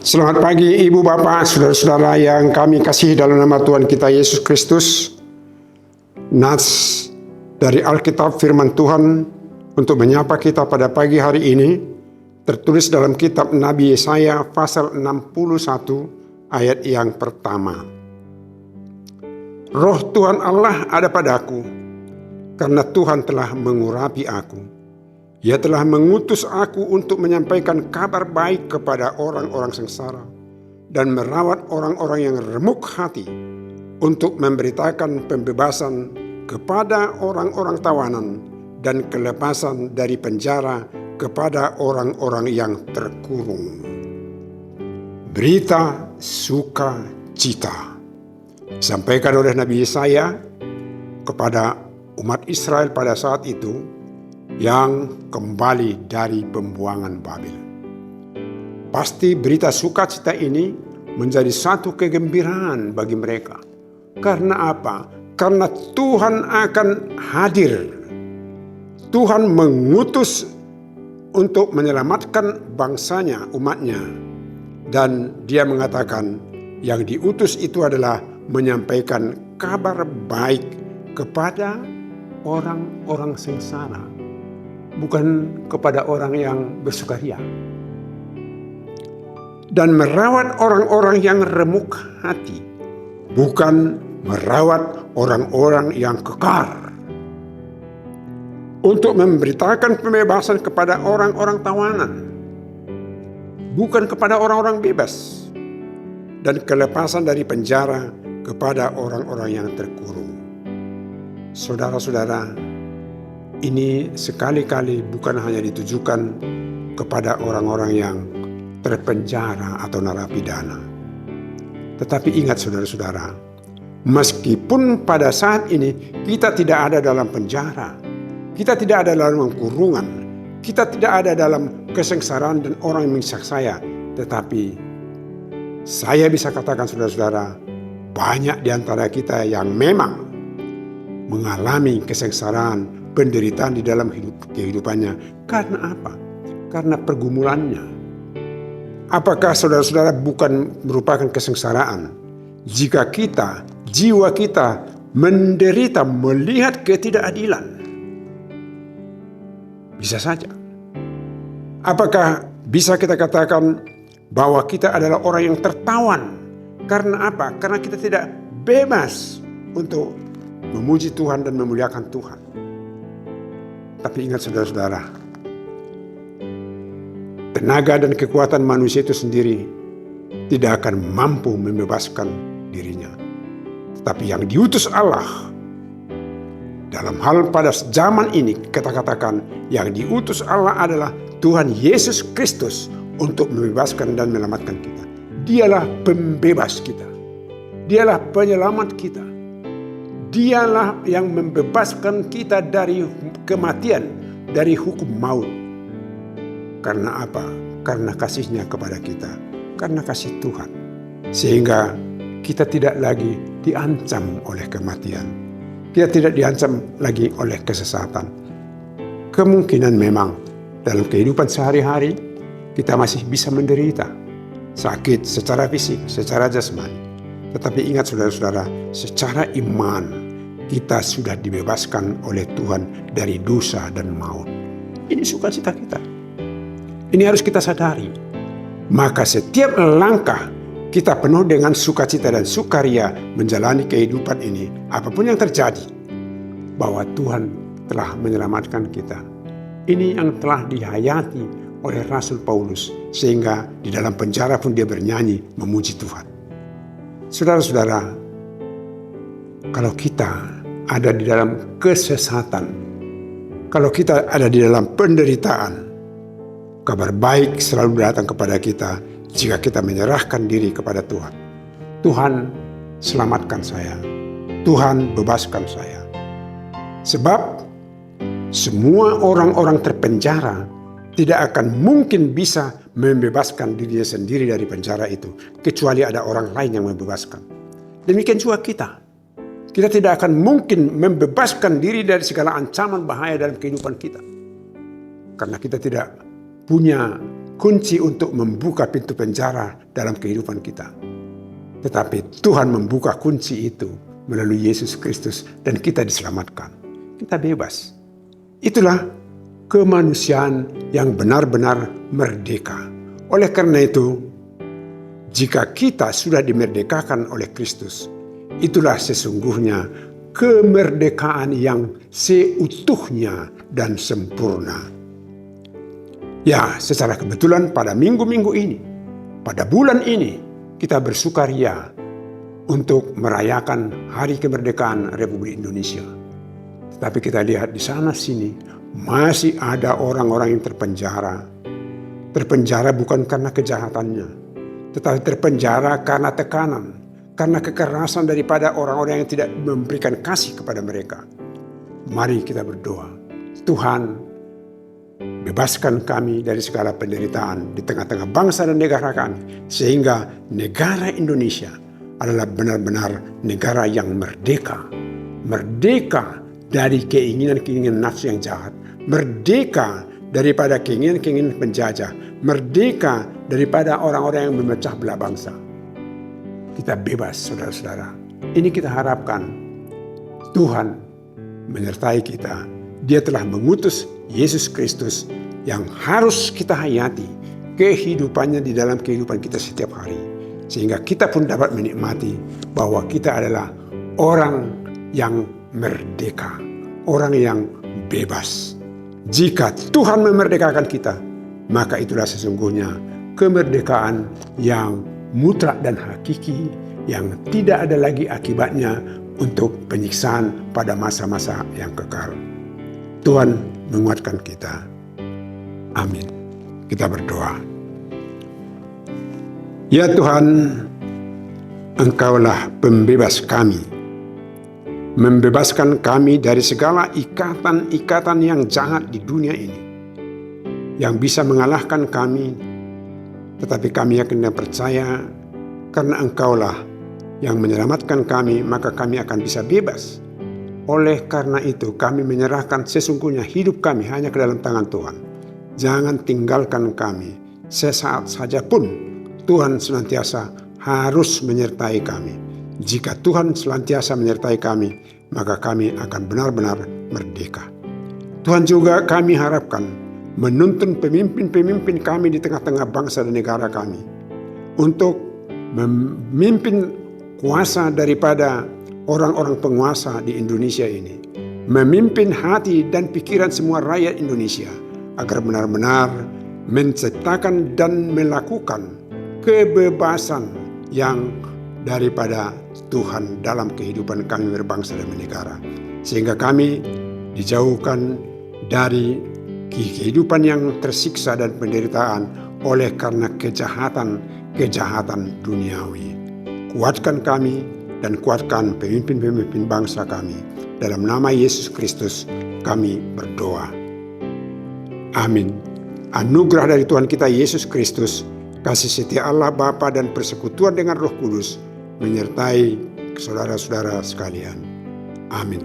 Selamat pagi Ibu Bapak, Saudara-saudara yang kami kasihi dalam nama Tuhan kita Yesus Kristus. Nats dari Alkitab firman Tuhan untuk menyapa kita pada pagi hari ini tertulis dalam kitab Nabi Yesaya pasal 61 ayat yang pertama. Roh Tuhan Allah ada padaku, karena Tuhan telah mengurapi aku. Ia telah mengutus aku untuk menyampaikan kabar baik kepada orang-orang sengsara dan merawat orang-orang yang remuk hati, untuk memberitakan pembebasan kepada orang-orang tawanan dan kelepasan dari penjara kepada orang-orang yang terkurung. Berita sukacita disampaikan oleh Nabi Yesaya kepada umat Israel pada saat itu yang kembali dari pembuangan Babel. Pasti berita sukacita ini menjadi satu kegembiraan bagi mereka. Karena apa? Karena Tuhan akan hadir. Tuhan mengutus untuk menyelamatkan bangsanya, umatnya. Dan dia mengatakan yang diutus itu adalah menyampaikan kabar baik kepada orang-orang sengsara, bukan kepada orang yang bersukaria. Dan merawat orang-orang yang remuk hati, bukan merawat orang-orang yang kekar. Untuk memberitakan pembebasan kepada orang-orang tawanan, bukan kepada orang-orang bebas. Dan kelepasan dari penjara kepada orang-orang yang terkurung. Saudara-saudara, ini sekali-kali bukan hanya ditujukan kepada orang-orang yang terpenjara atau narapidana. Tetapi ingat saudara-saudara, meskipun pada saat ini kita tidak ada dalam penjara, kita tidak ada dalam kurungan, kita tidak ada dalam kesengsaraan dan orang yang menyiksa saya, tetapi saya bisa katakan saudara-saudara, banyak di antara kita yang memang mengalami kesengsaraan, penderitaan di dalam kehidupannya. Karena apa? Karena pergumulannya. Apakah saudara-saudara bukan merupakan kesengsaraan jika kita, jiwa kita menderita melihat ketidakadilan? Bisa saja. Apakah bisa kita katakan bahwa kita adalah orang yang tertawan? Karena apa? Karena kita tidak bebas untuk memuji Tuhan dan memuliakan Tuhan. Tapi ingat saudara-saudara, tenaga dan kekuatan manusia itu sendiri tidak akan mampu membebaskan dirinya. Tetapi yang diutus Allah dalam hal pada zaman ini, kita katakan yang diutus Allah adalah Tuhan Yesus Kristus untuk membebaskan dan menyelamatkan kita. Dialah pembebas kita. Dialah penyelamat kita. Dialah yang membebaskan kita dari kematian, dari hukum maut. Karena apa? Karena kasihnya kepada kita. Karena kasih Tuhan. Sehingga kita tidak lagi diancam oleh kematian. Kita tidak diancam lagi oleh kesesatan. Kemungkinan memang dalam kehidupan sehari-hari kita masih bisa menderita sakit secara fisik, secara jasmani. Tetapi ingat saudara-saudara, secara iman kita sudah dibebaskan oleh Tuhan dari dosa dan maut. Ini sukacita kita. Ini harus kita sadari. Maka setiap langkah kita penuh dengan sukacita dan sukaria menjalani kehidupan ini. Apapun yang terjadi, bahwa Tuhan telah menyelamatkan kita. Ini yang telah dihayati oleh Rasul Paulus. Sehingga di dalam penjara pun dia bernyanyi memuji Tuhan. Saudara-saudara, kalau kita ada di dalam kesesatan, kalau kita ada di dalam penderitaan, kabar baik selalu datang kepada kita jika kita menyerahkan diri kepada Tuhan. Tuhan, selamatkan saya. Tuhan, bebaskan saya. Sebab semua orang-orang terpenjara tidak akan mungkin bisa membebaskan dirinya sendiri dari penjara itu, kecuali ada orang lain yang membebaskan. Demikian juga kita. Kita tidak akan mungkin membebaskan diri dari segala ancaman bahaya dalam kehidupan kita. Karena kita tidak punya kunci untuk membuka pintu penjara dalam kehidupan kita. Tetapi Tuhan membuka kunci itu melalui Yesus Kristus dan kita diselamatkan. Kita bebas. Itulah kemanusiaan yang benar-benar merdeka. Oleh karena itu, jika kita sudah dimerdekakan oleh Kristus, itulah sesungguhnya kemerdekaan yang seutuhnya dan sempurna. Ya, secara kebetulan pada minggu-minggu ini, pada bulan ini, kita bersukaria untuk merayakan Hari Kemerdekaan Republik Indonesia. Tetapi kita lihat di sana sini masih ada orang-orang yang terpenjara. Terpenjara bukan karena kejahatannya, tetapi terpenjara karena tekanan, karena kekerasan daripada orang-orang yang tidak memberikan kasih kepada mereka. Mari kita berdoa, Tuhan, bebaskan kami dari segala penderitaan di tengah-tengah bangsa dan negara kami, sehingga negara Indonesia adalah benar-benar negara yang merdeka. Merdeka dari keinginan-keinginan nafsu yang jahat, merdeka daripada keinginan-keinginan penjajah, merdeka daripada orang-orang yang memecah belah bangsa. Kita bebas, saudara-saudara. Ini kita harapkan Tuhan menyertai kita. Dia telah mengutus Yesus Kristus yang harus kita hayati kehidupannya di dalam kehidupan kita setiap hari. Sehingga kita pun dapat menikmati bahwa kita adalah orang yang merdeka, orang yang bebas. Jika Tuhan memerdekakan kita, maka itulah sesungguhnya kemerdekaan yang mutlak dan hakiki, yang tidak ada lagi akibatnya untuk penyiksaan pada masa-masa yang kekal. Tuhan menguatkan kita. Amin. Kita berdoa. Ya Tuhan, Engkaulah pembebas kami. Membebaskan kami dari segala ikatan-ikatan yang jahat di dunia ini, yang bisa mengalahkan kami. Tetapi kami yakin dan percaya, karena Engkaulah yang menyelamatkan kami, maka kami akan bisa bebas. Oleh karena itu kami menyerahkan sesungguhnya hidup kami hanya ke dalam tangan Tuhan. Jangan tinggalkan kami sesaat saja pun. Tuhan senantiasa harus menyertai kami. Jika Tuhan senantiasa menyertai kami, maka kami akan benar-benar merdeka. Tuhan juga kami harapkan menuntun pemimpin-pemimpin kami di tengah-tengah bangsa dan negara kami untuk memimpin kuasa daripada orang-orang penguasa di Indonesia ini, memimpin hati dan pikiran semua rakyat Indonesia agar benar-benar menciptakan dan melakukan kebebasan yang daripada Tuhan dalam kehidupan kami berbangsa dan bernegara, sehingga kami dijauhkan dari kehidupan yang tersiksa dan penderitaan oleh karena kejahatan duniawi. Kuatkan kami dan kuatkan pemimpin-pemimpin bangsa kami. Dalam nama Yesus Kristus kami berdoa. Amin. Anugerah dari Tuhan kita Yesus Kristus, kasih setia Allah Bapa dan persekutuan dengan Roh Kudus menyertai saudara-saudara sekalian. Amin.